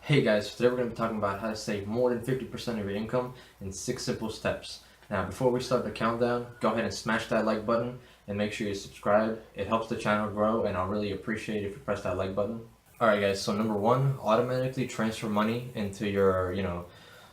Hey guys, today we're going to be talking about how to save more than 50% of your income in 6 simple steps. Now, before we start the countdown, go ahead and smash that like button and make sure you subscribe. It helps the channel grow and I'll really appreciate it if you press that like button. Alright guys, so number one, automatically transfer money into your,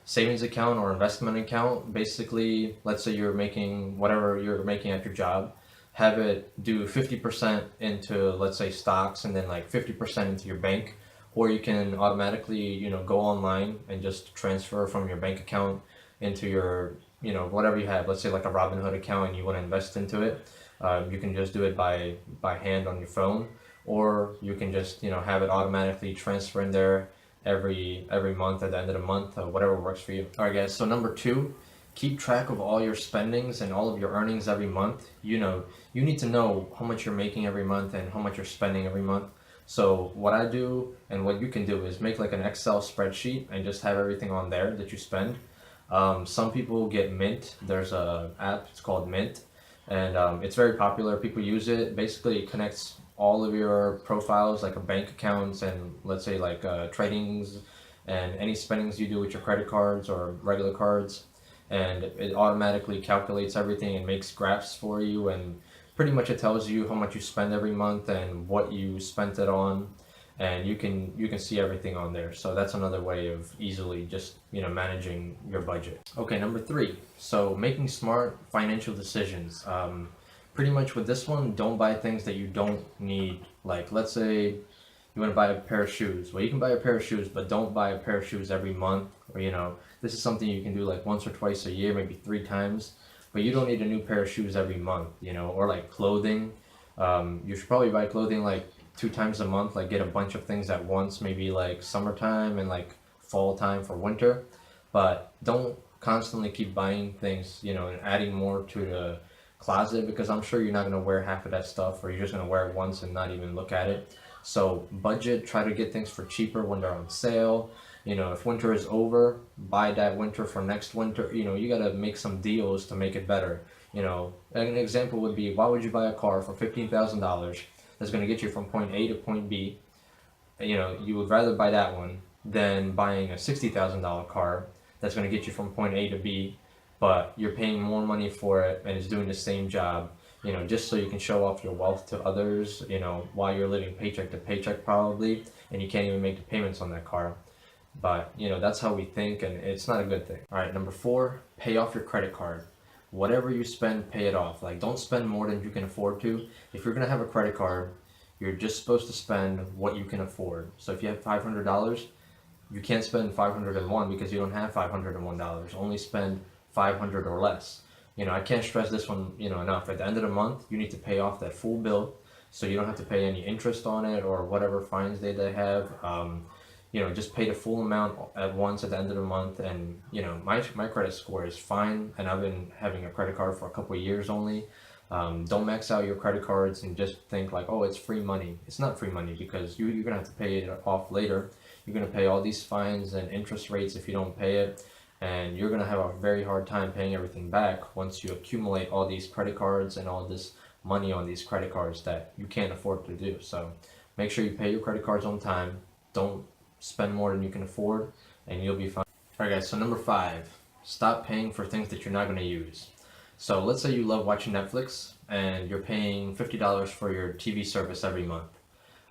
savings account or investment account. Basically, let's say you're making whatever you're making at your job, have it do 50% into, let's say, stocks and then like 50% into your bank, or you can automatically go online and just transfer from your bank account into your whatever you have. Let's say like a Robinhood account and you want to invest into it. You can just do it by hand on your phone, or you can just have it automatically transfer in there every month at the end of the month, whatever works for you. All right guys, so number two, keep track of all your spendings and all of your earnings every month. You need to know how much you're making every month and how much you're spending every month. So what I do and what you can do is make like an Excel spreadsheet and just have everything on there that you spend. Some people get Mint. There's a app, it's called Mint, and it's very popular. People use it. Basically, it connects all of your profiles, like a bank accounts and let's say like tradings and any spendings you do with your credit cards or regular cards, and it automatically calculates everything and makes graphs for you, and pretty much it tells you how much you spend every month and what you spent it on, and you can see everything on there. So that's another way of easily just managing your budget. Okay, number three, so making smart financial decisions. Pretty much with this one, don't buy things that you don't need. Like, let's say you want to buy a pair of shoes. Well, you can buy a pair of shoes, but don't buy a pair of shoes every month. Or this is something you can do like once or twice a year, maybe 3 times. But you don't need a new pair of shoes every month, or like clothing. You should probably buy clothing like 2 times a month, like get a bunch of things at once, maybe like summertime and like fall time for winter. But don't constantly keep buying things, and adding more to the closet, because I'm sure you're not going to wear half of that stuff, or you're just going to wear it once and not even look at it. So budget, try to get things for cheaper when they're on sale. If winter is over, buy that winter for next winter. You got to make some deals to make it better. An example would be, why would you buy a car for $15,000 that's going to get you from point A to point B? You would rather buy that one than buying a $60,000 car that's going to get you from point A to B, but you're paying more money for it and it's doing the same job, just so you can show off your wealth to others, while you're living paycheck to paycheck probably, and you can't even make the payments on that car. But, that's how we think, and it's not a good thing. All right, number four, pay off your credit card. Whatever you spend, pay it off. Like, don't spend more than you can afford to. If you're going to have a credit card, you're just supposed to spend what you can afford. So if you have $500, you can't spend 501 because you don't have $501. Only spend 500 or less. I can't stress this one, enough. At the end of the month, you need to pay off that full bill, so you don't have to pay any interest on it or whatever fines they have. Just pay the full amount at once at the end of the month. And my credit score is fine, and I've been having a credit card for a couple of years only. Don't max out your credit cards and just think like, oh, it's free money. It's not free money, because you're gonna have to pay it off later. You're gonna pay all these fines and interest rates if you don't pay it, and you're gonna have a very hard time paying everything back once you accumulate all these credit cards and all this money on these credit cards that you can't afford to do. So make sure you pay your credit cards on time. Don't spend more than you can afford, and you'll be fine. All right guys, so number five, stop paying for things that you're not going to use. So let's say you love watching Netflix and you're paying $50 for your TV service every month.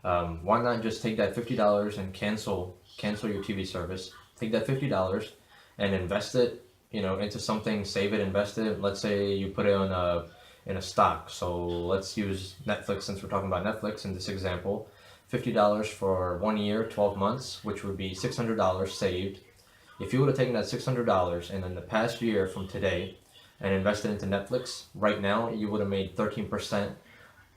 Why not just take that $50 and cancel your TV service? Take that $50 and invest it, into something. Save it, invest it. Let's say you put it in a stock. So let's use Netflix, since we're talking about Netflix in this example. $50 for 1 year, 12 months, which would be $600 saved. If you would have taken that $600 and in the past year from today and invested into Netflix, right now you would have made 13%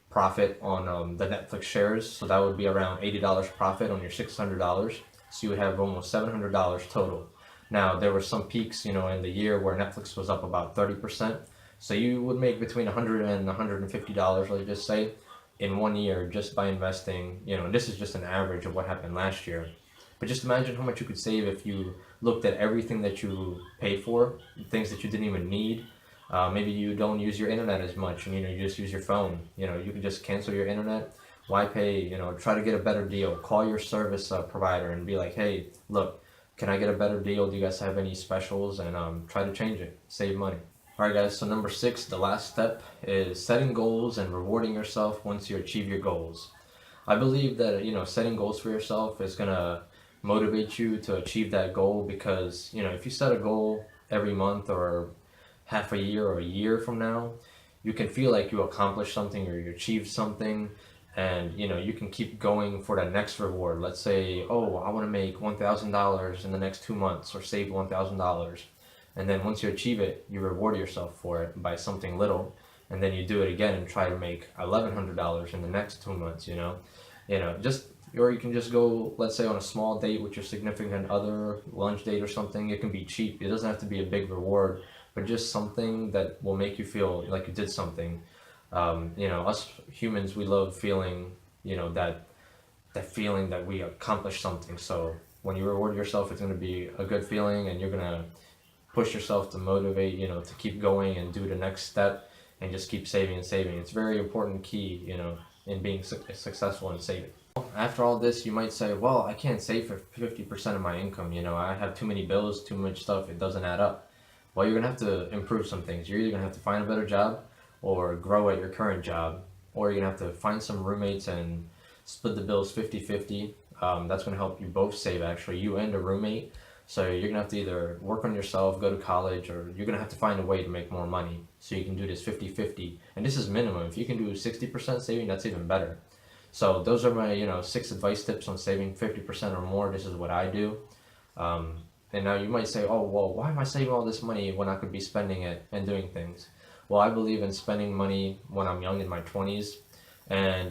profit on the Netflix shares. So that would be around $80 profit on your $600. So you would have almost $700 total. Now, there were some peaks, in the year where Netflix was up about 30%. So you would make between $100 and $150, let's just say, in 1 year just by investing. And this is just an average of what happened last year. But just imagine how much you could save if you looked at everything that you pay for, things that you didn't even need. Maybe you don't use your internet as much, and you just use your phone. You can just cancel your internet, Why pay, try to get a better deal. Call your service provider and be like, hey, look, can I get a better deal? Do you guys have any specials? And try to change it, save money. All right, guys, so number 6, the last step is setting goals and rewarding yourself once you achieve your goals. I believe that, setting goals for yourself is going to motivate you to achieve that goal because, if you set a goal every month or half a year or a year from now, you can feel like you accomplished something or you achieved something, and you can keep going for that next reward. Let's say, oh, I want to make $1,000 in the next 2 months or save $1,000, and then once you achieve it, you reward yourself for it by something little, and then you do it again and try to make $1,100 in the next 2 months. Just, or you can just go, let's say, on a small date with your significant other, lunch date or something. It can be cheap. It doesn't have to be a big reward, but just something that will make you feel like you did something. Us humans, we love feeling, that feeling that we accomplished something. So when you reward yourself, it's going to be a good feeling, and you're going to push yourself to motivate, to keep going and do the next step and just keep saving and saving. It's very important key, in being successful in saving. After all this, you might say, well, I can't save for 50% of my income. I have too many bills, too much stuff. It doesn't add up. Well, you're going to have to improve some things. You're either going to have to find a better job or grow at your current job, or you're going to have to find some roommates and split the bills 50-50. That's going to help you both save, actually, you and a roommate. So you're going to have to either work on yourself, go to college, or you're going to have to find a way to make more money so you can do this 50-50. And this is minimum. If you can do 60% saving, that's even better. So those are my, 6 advice tips on saving 50% or more. This is what I do. And now you might say, oh, well, why am I saving all this money when I could be spending it and doing things? Well, I believe in spending money when I'm young in my 20s and,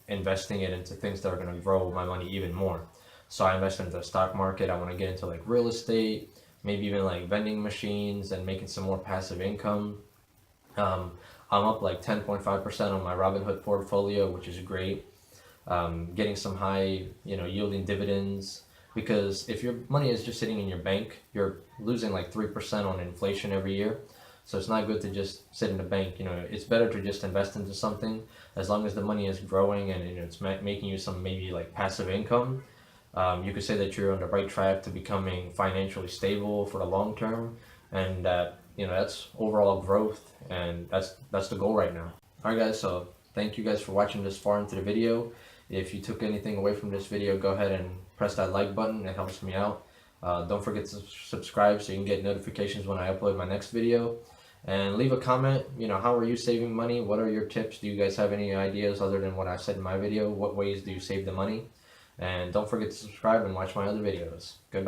investing it into things that are going to grow my money even more. So I invest into the stock market. I want to get into like real estate, maybe even like vending machines and making some more passive income. I'm up like 10.5% on my Robinhood portfolio, which is great. Getting some high, yielding dividends. Because if your money is just sitting in your bank, you're losing like 3% on inflation every year. So it's not good to just sit in the bank. It's better to just invest into something as long as the money is growing and it's making you some maybe like passive income. You could say that you're on the right track to becoming financially stable for the long term, and that that's overall growth, and that's the goal right now. All right, guys. So thank you guys for watching this far into the video. If you took anything away from this video, go ahead and press that like button. It helps me out. Don't forget to subscribe so you can get notifications when I upload my next video. And leave a comment, how are you saving money? What are your tips? Do you guys have any ideas other than what I said in my video? What ways do you save the money? And don't forget to subscribe and watch my other videos. Goodbye.